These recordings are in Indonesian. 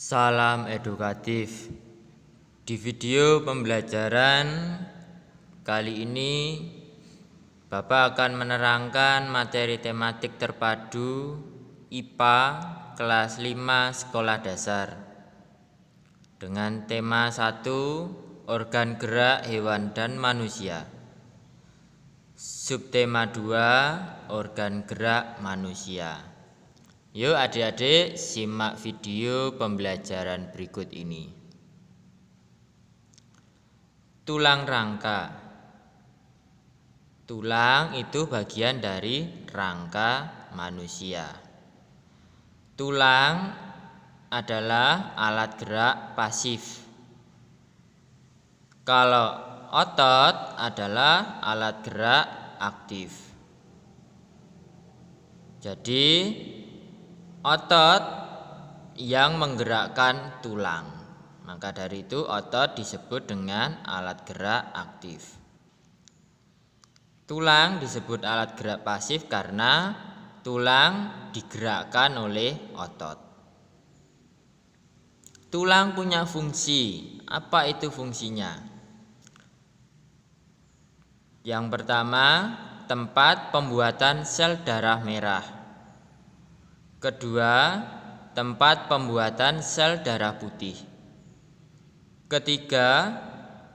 Salam edukatif. Di video pembelajaran kali ini Bapak akan menerangkan materi tematik terpadu IPA kelas 5 sekolah dasar dengan tema 1 organ gerak hewan dan manusia. Subtema 2 organ gerak manusia. Yuk adik-adik simak video pembelajaran berikut ini. Tulang rangka. Tulang itu bagian dari rangka manusia. Tulang adalah alat gerak pasif. Kalau otot adalah alat gerak aktif. Jadi otot yang menggerakkan tulang. Maka dari itu otot disebut dengan alat gerak aktif. Tulang disebut alat gerak pasif karena tulang digerakkan oleh otot. Tulang punya fungsi. Apa itu fungsinya? Yang pertama, tempat pembuatan sel darah merah. Kedua, tempat pembuatan sel darah putih. Ketiga,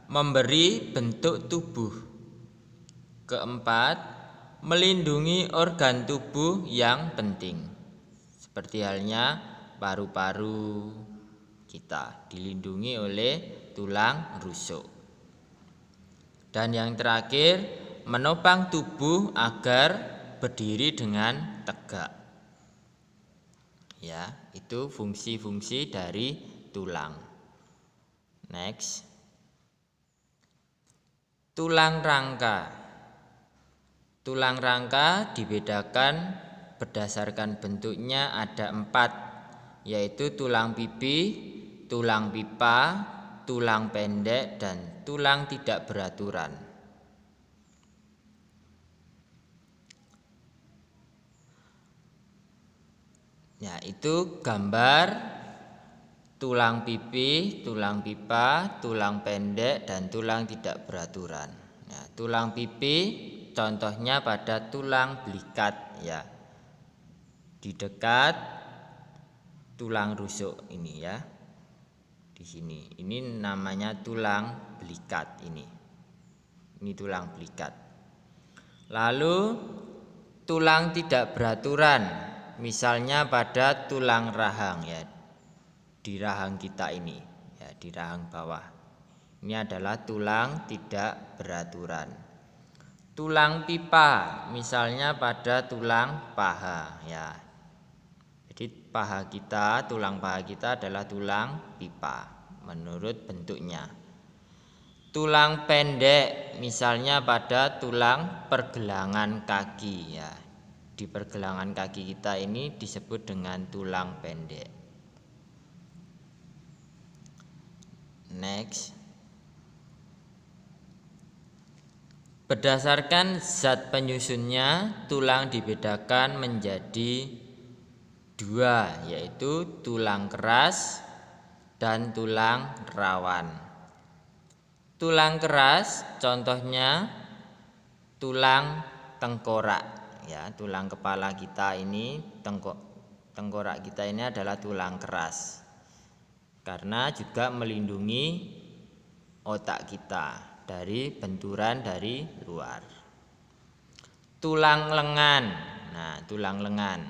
memberi bentuk tubuh. Keempat, melindungi organ tubuh yang penting. Seperti halnya paru-paru kita dilindungi oleh tulang rusuk. Dan yang terakhir, menopang tubuh agar berdiri dengan tegak. Ya, itu fungsi-fungsi dari tulang. Next. Tulang rangka. Tulang rangka dibedakan berdasarkan bentuknya ada 4, yaitu tulang pipi, tulang pipa, tulang pendek, dan tulang tidak beraturan. Ya, itu gambar tulang pipi, tulang pipa, tulang pendek, dan tulang tidak beraturan. Ya, tulang pipi contohnya pada tulang belikat, ya, di dekat tulang rusuk ini, ya, di sini. Ini namanya tulang belikat ini. Ini tulang belikat. Lalu tulang tidak beraturan. Misalnya pada tulang rahang, ya, di rahang kita ini, ya, di rahang bawah. Ini adalah tulang tidak beraturan. Tulang pipa, misalnya pada tulang paha, ya. Jadi paha kita, tulang paha kita adalah tulang pipa menurut bentuknya. Tulang pendek, misalnya pada tulang pergelangan kaki, ya. Di pergelangan kaki kita ini disebut dengan tulang pendek. Next. Berdasarkan zat penyusunnya, tulang dibedakan menjadi 2, yaitu tulang keras dan tulang rawan. Tulang keras contohnya tulang tengkorak. Ya, tulang kepala kita ini, tengkorak kita ini adalah tulang keras. Karena juga melindungi otak kita dari benturan dari luar. Tulang lengan. Nah, tulang lengan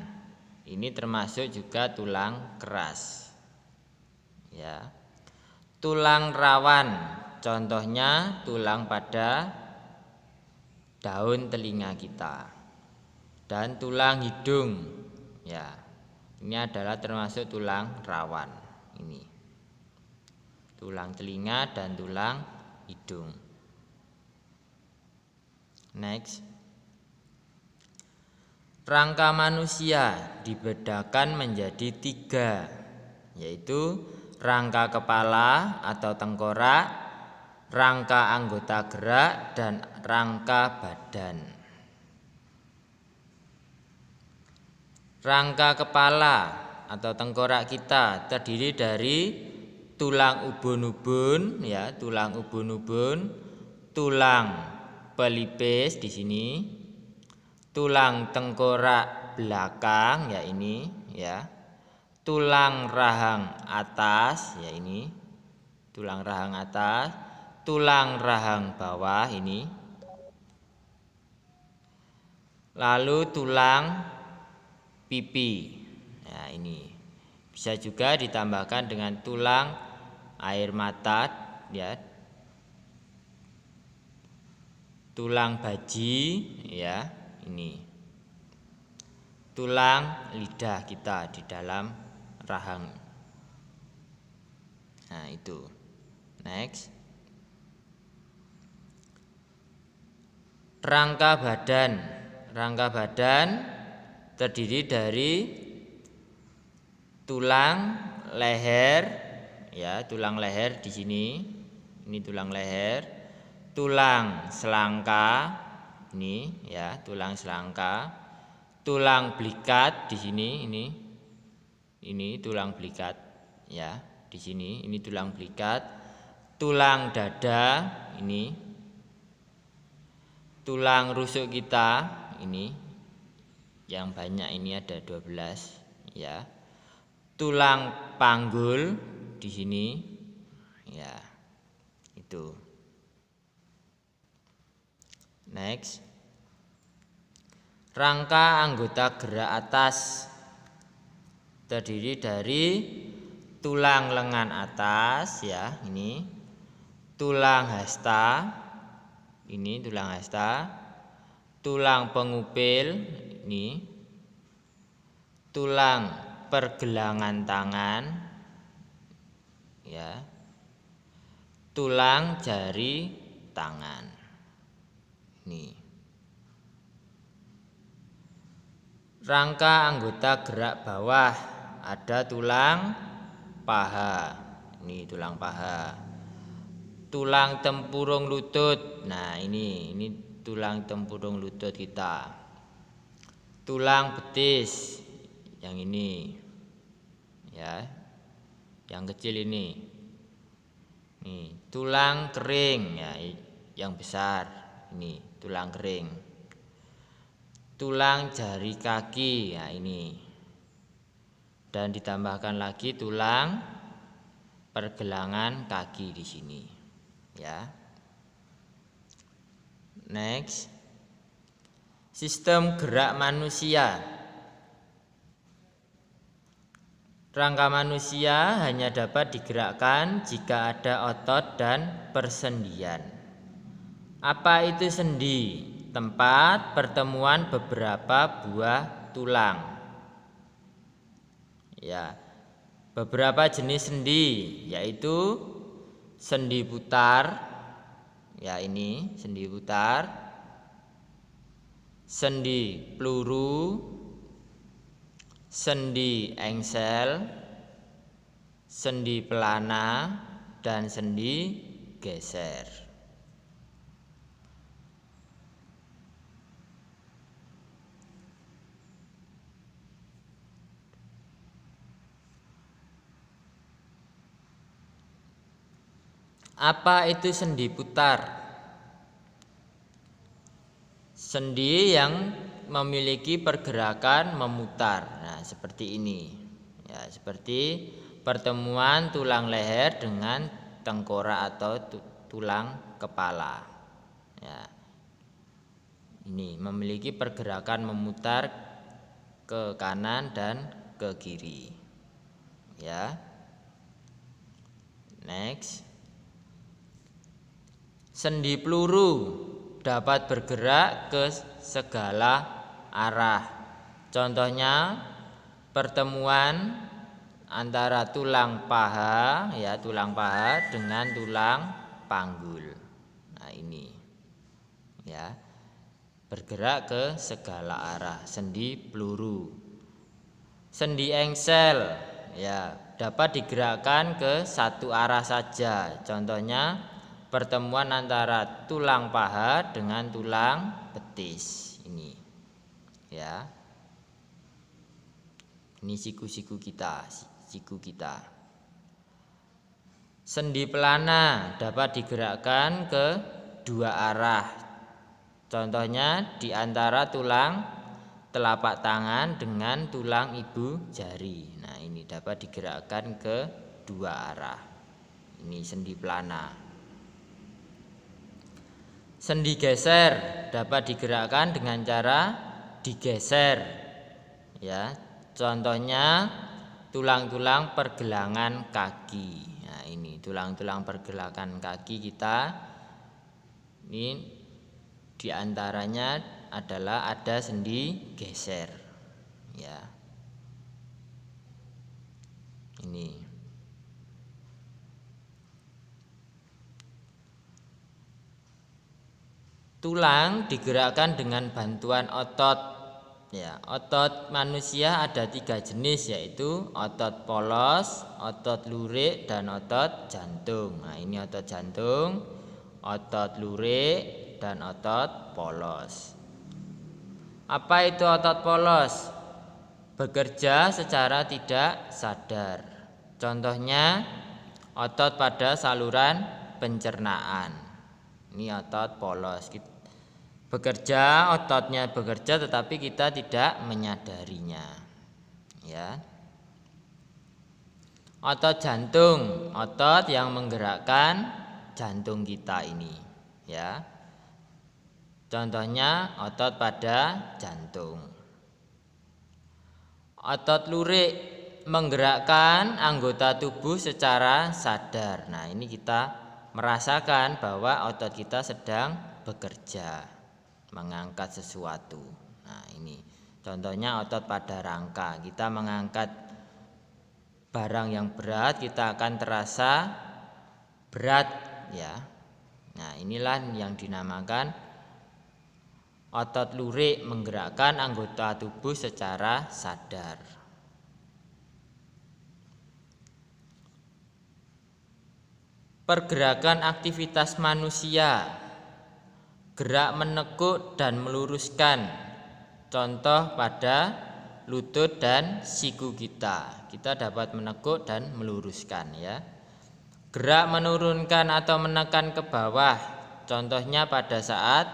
ini termasuk juga tulang keras. Ya. Tulang rawan contohnya tulang pada daun telinga kita. Dan tulang hidung, ya, ini adalah termasuk tulang rawan ini. Tulang telinga dan tulang hidung. Next. Rangka manusia dibedakan menjadi 3, yaitu rangka kepala atau tengkorak, rangka anggota gerak, dan rangka badan. Rangka kepala atau tengkorak kita terdiri dari tulang ubun-ubun, ya, tulang ubun-ubun, tulang pelipis di sini, tulang tengkorak belakang, ya ini, ya, tulang rahang atas, ya ini, tulang rahang atas, tulang rahang bawah ini, lalu tulang pipi. Nah, ini bisa juga ditambahkan dengan tulang air mata, ya, tulang baji, ya, ini tulang lidah kita di dalam rahang. Nah, itu. Next. Rangka badan. Rangka badan terdiri dari tulang leher, ya, tulang leher di sini. Ini tulang leher, tulang selangka, ini, ya, tulang selangka, tulang belikat di sini, ini tulang belikat, ya, di sini, ini tulang belikat, tulang dada, ini, tulang rusuk kita, ini, yang banyak ini ada 12, ya, tulang panggul di sini, ya, itu. Next. Rangka anggota gerak atas terdiri dari tulang lengan atas, ya, ini, tulang hasta, ini tulang hasta, tulang pengupil, ini, tulang pergelangan tangan, ya, tulang jari tangan, ini. Rangka anggota gerak bawah ada tulang paha, ini tulang paha, tulang tempurung lutut, nah ini tulang tempurung lutut kita, tulang betis yang ini, ya, yang kecil ini, tulang kering, ya, yang besar ini tulang kering, tulang jari kaki, ya, ini, dan ditambahkan lagi tulang pergelangan kaki di sini, ya. Next. Sistem gerak manusia. Rangka manusia hanya dapat digerakkan jika ada otot dan persendian. Apa itu sendi? Tempat pertemuan beberapa buah tulang. Ya, beberapa jenis sendi, yaitu sendi putar, ya, ini sendi putar, sendi peluru, sendi engsel, sendi pelana, dan sendi geser. Apa itu sendi putar? Sendi yang memiliki pergerakan memutar. Nah, seperti ini. Ya, seperti pertemuan tulang leher dengan tengkorak atau tulang kepala. Ya. Ini memiliki pergerakan memutar ke kanan dan ke kiri. Ya. Next. Sendi peluru dapat bergerak ke segala arah. Contohnya pertemuan antara tulang paha, ya, tulang paha dengan tulang panggul. Nah, ini, ya, bergerak ke segala arah, sendi peluru. Sendi engsel, ya, dapat digerakkan ke satu arah saja. Contohnya pertemuan antara tulang paha dengan tulang betis, ini, ya. Ini siku-siku kita, siku kita. Sendi pelana dapat digerakkan ke dua arah. Contohnya di antara tulang telapak tangan dengan tulang ibu jari. Nah, ini dapat digerakkan ke dua arah. Ini sendi pelana. Sendi geser dapat digerakkan dengan cara digeser. Ya, contohnya tulang-tulang pergelangan kaki. Nah, ini tulang-tulang pergelangan kaki kita. Ini diantaranya adalah ada sendi geser. Ya, ini. Tulang digerakkan dengan bantuan otot. Ya, otot manusia ada 3 jenis, yaitu otot polos, otot lurik, dan otot jantung. Nah, ini otot jantung, otot lurik, dan otot polos. Apa itu otot polos? Bekerja secara tidak sadar. Contohnya otot pada saluran pencernaan. Ini otot polos. Ototnya bekerja tetapi kita tidak menyadarinya. Ya. Otot jantung, otot yang menggerakkan jantung kita ini, ya. Contohnya otot pada jantung. Otot lurik menggerakkan anggota tubuh secara sadar. Nah, ini kita merasakan bahwa otot kita sedang bekerja, mengangkat sesuatu. Nah, ini contohnya otot pada rangka. Kita mengangkat barang yang berat, kita akan terasa berat, ya. Nah, inilah yang dinamakan otot lurik, menggerakkan anggota tubuh secara sadar. Pergerakan aktivitas manusia, gerak menekuk dan meluruskan. Contoh pada lutut dan siku kita. Kita dapat menekuk dan meluruskan, ya. Gerak menurunkan atau menekan ke bawah. Contohnya pada saat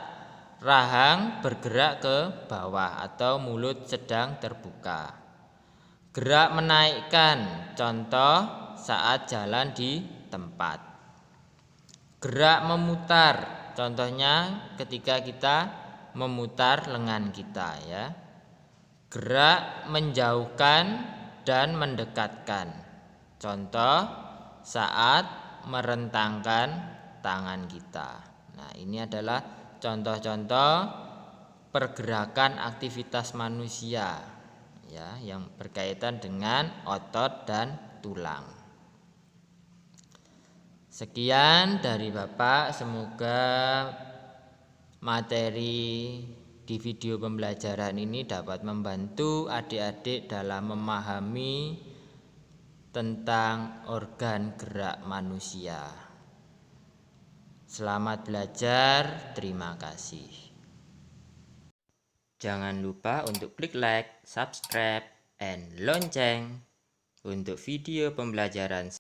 rahang bergerak ke bawah atau mulut sedang terbuka. Gerak menaikkan, contoh saat jalan di tempat. Gerak memutar, contohnya ketika kita memutar lengan kita, ya. Gerak menjauhkan dan mendekatkan, contoh saat merentangkan tangan kita. Nah, ini adalah contoh-contoh pergerakan aktivitas manusia, ya, yang berkaitan dengan otot dan tulang. Sekian dari Bapak, semoga materi di video pembelajaran ini dapat membantu adik-adik dalam memahami tentang organ gerak manusia. Selamat belajar, terima kasih. Jangan lupa untuk klik like, subscribe, and lonceng untuk video pembelajaran